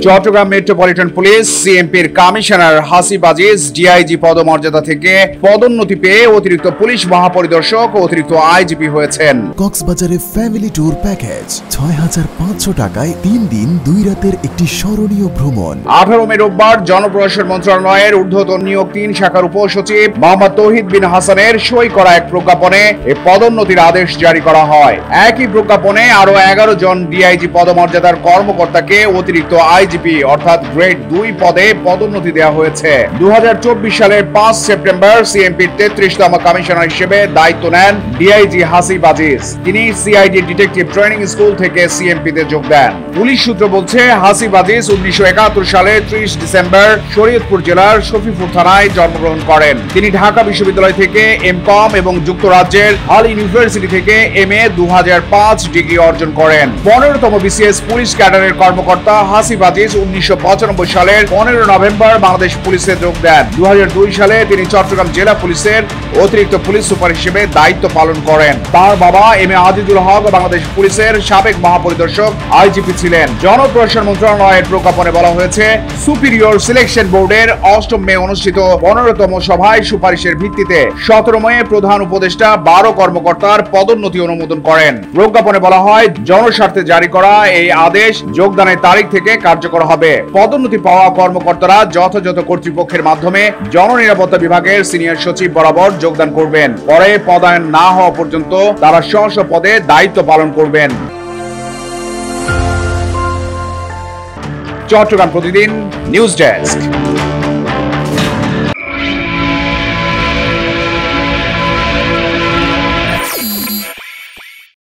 Chittagong metropolitan police সিএমপির commissioner Hasib Aziz DIG পদমর্যাদা থেকে পদোন্নতি পেয়ে অতিরিক্ত পুলিশ মহাপরিদর্শক ও অতিরিক্ত আইজিপি হয়েছেন। কক্সবাজারে ফ্যামিলি ট্যুর প্যাকেজ ৬৫০০ টাকায় ৩ দিন ২ রাতের একটি স্মরণীয় ভ্রমণ। ১৮ মে রোববার জনপ্রশাসন মন্ত্রণালয়ের ঊর্ধ্বতন নিয়োগ ৩ শাখার উপসচিব মোহাম্মদ তৌহিদ বিন হাসানের সই করা এক প্রজ্ঞাপনে এই পদোন্নতির আদেশ জারি করা হয়। একই প্রজ্ঞাপনে আরো ১১ জন ডিআইজি পদমর্যাদার কর্মকর্তাকে অতিরিক্ত আইজিপি অর্থাৎ গ্রেড ২ পদে পদোন্নতি দেওয়া হয়েছে। ২০২৪ সালের ৫ সেপ্টেম্বর সিএমপির ৩৩তম কমিশনার হিসেবে দায়িত্ব নেন ডিআইজি হাসিব আজিজ। তিনি সিআইডি ডিটেকটিভ ট্রেনিং স্কুল থেকে সিএমপিতে যোগ দেন। পুলিশ সূত্র বলছে, হাসিব আজিজ ১৯৭১ সালের ৩০ ডিসেম্বর শরীয়তপুর জেলার শফিপুর থানায় জন্মগ্রহণ করেন। তিনি ঢাকা বিশ্ববিদ্যালয় থেকে এমকম এবং যুক্তরাজ্যের হাল ইউনিভার্সিটি থেকে এমএ ২০০৫ ডিগ্রি অর্জন করেন। ১৫তম বিসিএস পুলিশ ক্যাডারের কর্মকর্তা হাসিব আজিজ ১৯৯৫ সালের ১৫ নভেম্বর বাংলাদেশ পুলিশে যোগ দেন। ২০০২ সালে তিনি চট্টগ্রাম জেলা পুলিশের অতিরিক্ত পুলিশ সুপার হিসেবে দায়িত্ব পালন করেন। তার বাবা এম এ আজিজুল হক বাংলাদেশ পুলিশের সাবেক মহাপরিদর্শক আইজিপি ছিলেন। জনপ্রশাসন মন্ত্রণালয়ের প্রজ্ঞাপনে বলা হয়েছে, সুপিরিয়র সিলেকশন বোর্ডের ৮ম মে অনুষ্ঠিত ১৫তম সভায় সুপারিশের ভিত্তিতে ১৭ মে প্রধান উপদেষ্টা ১২ কর্মকর্তার পদোন্নতি অনুমোদন করেন। প্রজ্ঞাপনে বলা হয়, জনস্বার্থে জারি করা এই আদেশ যোগদানের তারিখ থেকে কার্যকর হবে। পদোন্নতি পাওয়া কর্মকর্তারা যথাযথ কর্তৃপক্ষের মাধ্যমে জননিরাপত্তা বিভাগের সিনিয়র সচিব বরাবর যোগদান করবেন। পরে পদায়ন না হওয়া পর্যন্ত তারা স্ব স্ব পদে দায়িত্ব পালন করবেন। চট্টগ্রাম প্রতিদিন নিউজ ডেস্ক।